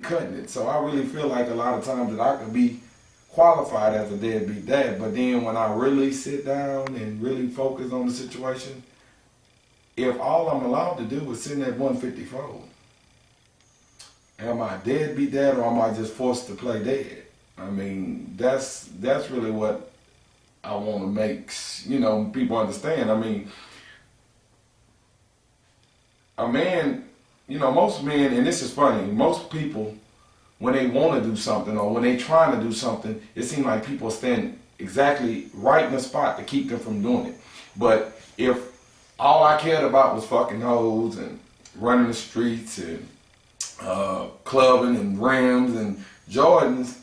cutting it. So I really feel like a lot of times that I could be qualified as a deadbeat dad, but then when I really sit down and really focus on the situation, if all I'm allowed to do is sit at 154, am I a deadbeat dad or am I just forced to play dead? I mean, that's really what I want to make, people understand. I mean, a man, most men, and this is funny, most people, when they want to do something or when they trying to do something, it seems like people stand exactly right in the spot to keep them from doing it. But if all I cared about was fucking hoes and running the streets and clubbing and rims and Jordans,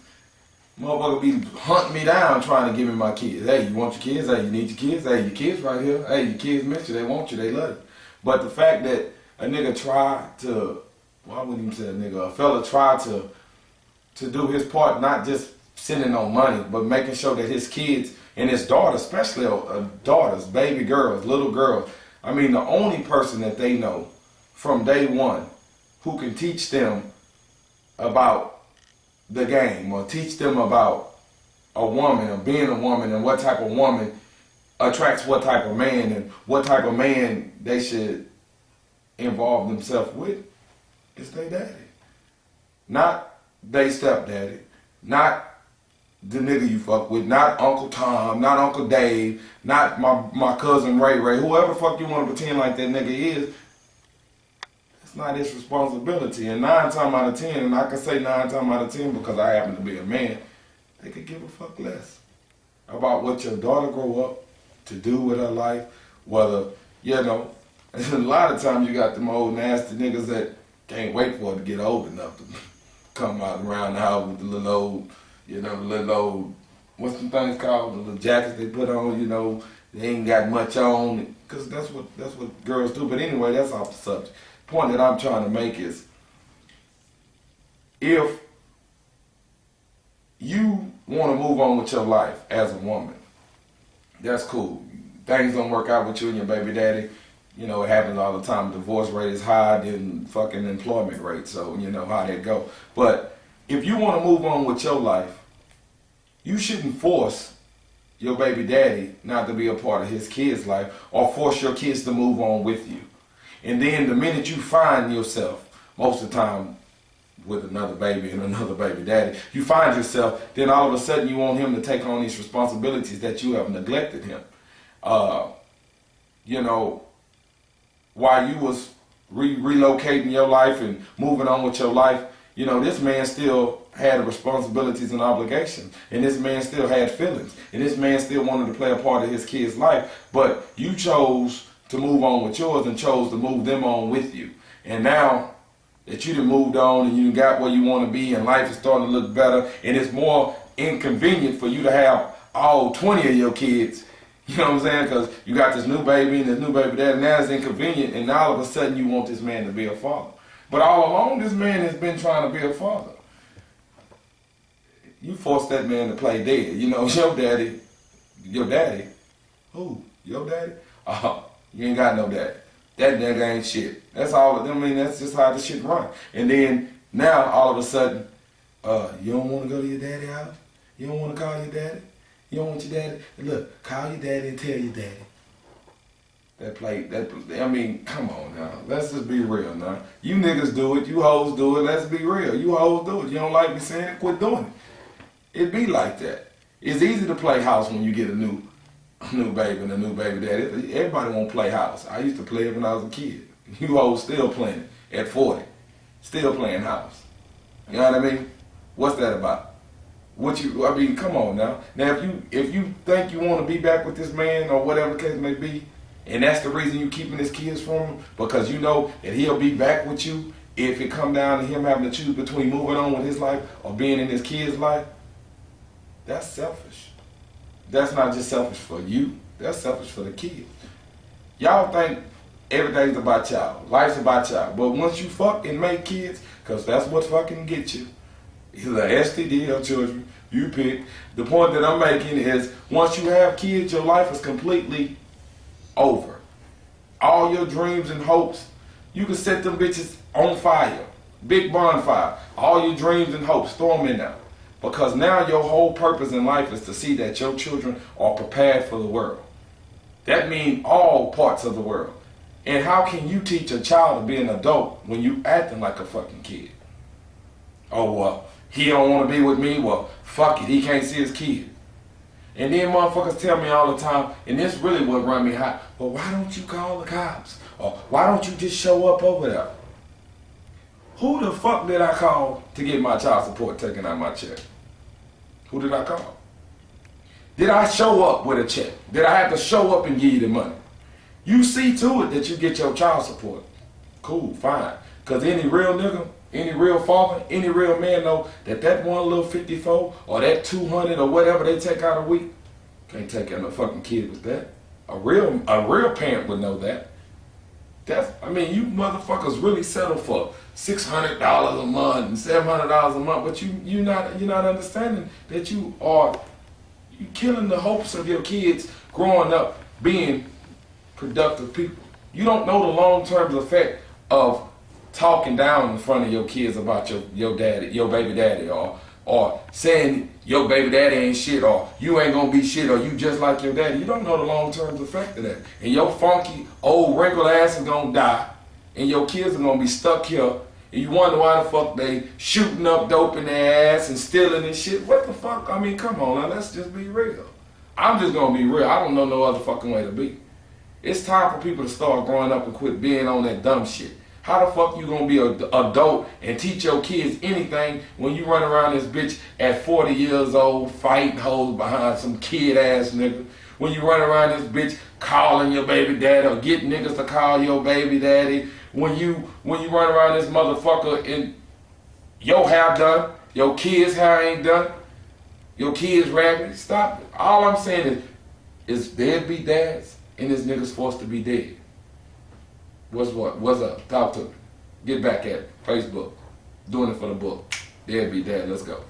motherfucker be hunting me down trying to give me my kids. Hey, you want your kids? Hey, you need your kids? Hey, your kids right here. Hey, your kids miss you. They want you. They love you. But the fact that a nigga tried to, well, I wouldn't even say a nigga, a fella tried to do his part, not just sending no money, but making sure that his kids and his daughters, especially daughters, baby girls, little girls, I mean, the only person that they know from day one who can teach them about the game or teach them about a woman or being a woman and what type of woman attracts what type of man and what type of man they should involve themselves with is their daddy. Not they stepdaddy, not the nigga you fuck with, not Uncle Tom, not Uncle Dave, not my cousin Ray, whoever the fuck you want to pretend like that nigga is. It's not his responsibility. And 9 times out of 10, and I can say 9 times out of 10 because I happen to be a man, they could give a fuck less about what your daughter grow up to do with her life, whether, a lot of times you got them old nasty niggas that can't wait for it to get old enough to come out around the house with the little old, what's the things called? The little jackets they put on, they ain't got much on, because that's what girls do. But anyway, that's off the subject. The point that I'm trying to make is, if you want to move on with your life as a woman, that's cool. Things don't work out with you and your baby daddy. It happens all the time. Divorce rate is higher than fucking employment rate, so you know how that go. But if you want to move on with your life, you shouldn't force your baby daddy not to be a part of his kid's life or force your kids to move on with you. And then the minute you find yourself, most of the time with another baby and another baby daddy, you find yourself, then all of a sudden you want him to take on these responsibilities that you have neglected him. While you was relocating your life and moving on with your life, this man still had responsibilities and obligations, and this man still had feelings, and this man still wanted to play a part of his kid's life, but you chose to move on with yours and chose to move them on with you. And now that you done moved on and you got where you want to be and life is starting to look better and it's more inconvenient for you to have all 20 of your kids, you know what I'm saying? Because you got this new baby and this new baby daddy, now it's inconvenient, and now all of a sudden you want this man to be a father. But all along, this man has been trying to be a father. You forced that man to play dead. Your daddy, who? Your daddy? You ain't got no daddy. That nigga ain't shit. That's all. That's just how the shit run. And then now all of a sudden, you don't want to go to your daddy's house? You don't want to call your daddy? You don't want your daddy? Look, call your daddy and tell your daddy. Come on now. Let's just be real now. You niggas do it. You hoes do it. Let's be real. You hoes do it. You don't like me saying it? Quit doing it. It be like that. It's easy to play house when you get a new baby and a new baby daddy. Everybody won't play house. I used to play it when I was a kid. You hoes still playing at 40. Still playing house. You know what I mean? What's that about? Come on now. Now if you think you want to be back with this man or whatever the case may be, and that's the reason you keeping his kids from him, because you know that he'll be back with you if it come down to him having to choose between moving on with his life or being in his kid's life, that's selfish. That's not just selfish for you, that's selfish for the kids. Y'all think everything's about y'all, life's about y'all, but once you fuck and make kids, because that's what fucking gets you, either STD or children, you pick. The point that I'm making is, once you have kids, your life is completely over. All your dreams and hopes, you can set them bitches on fire. big bonfire. All your dreams and hopes, throw them in there. Because now your whole purpose in life is to see that your children are prepared for the world. That means all parts of the world. And how can you teach a child to be an adult when you acting like a fucking kid? Oh, well, he don't want to be with me. Well, fuck it, he can't see his kid. And then motherfuckers tell me all the time, and this really what run me hot, well, why don't you call the cops? Or why don't you just show up over there? Who the fuck did I call to get my child support taken out of my check? Who did I call? Did I show up with a check? Did I have to show up and give you the money? You see to it that you get your child support. Cool, fine. Because any real nigga, any real father, any real man know that that one little 54 or that 200 or whatever they take out a week, can't take out no fucking kid with that. A real parent would know that. I mean, you motherfuckers really settle for $600 a month and $700 a month, but you're not understanding that you killing the hopes of your kids growing up being productive people. You don't know the long-term effect of talking down in front of your kids about your daddy, your baby daddy, or saying your baby daddy ain't shit, or you ain't gonna be shit, or you just like your daddy. You don't know the long-term effect of that. And your funky, old, wrinkled ass is gonna die, and your kids are gonna be stuck here, and you wonder why the fuck they shooting up dope in their ass and stealing and shit. What the fuck? I mean, come on now, let's just be real. I'm just gonna be real. I don't know no other fucking way to be. It's time for people to start growing up and quit being on that dumb shit. How the fuck you gonna be an adult and teach your kids anything when you run around this bitch at 40 years old fighting hoes behind some kid ass nigga? When you run around this bitch calling your baby daddy or getting niggas to call your baby daddy? When you run around this motherfucker and your hair done, your kids' hair ain't done, your kids raggedy? Stop it. All I'm saying is deadbeat dads and this nigga's forced to be dead. What's up? Talk to me. Get back at it. Facebook. Doing it for the book. Deadbeat dad. Let's go.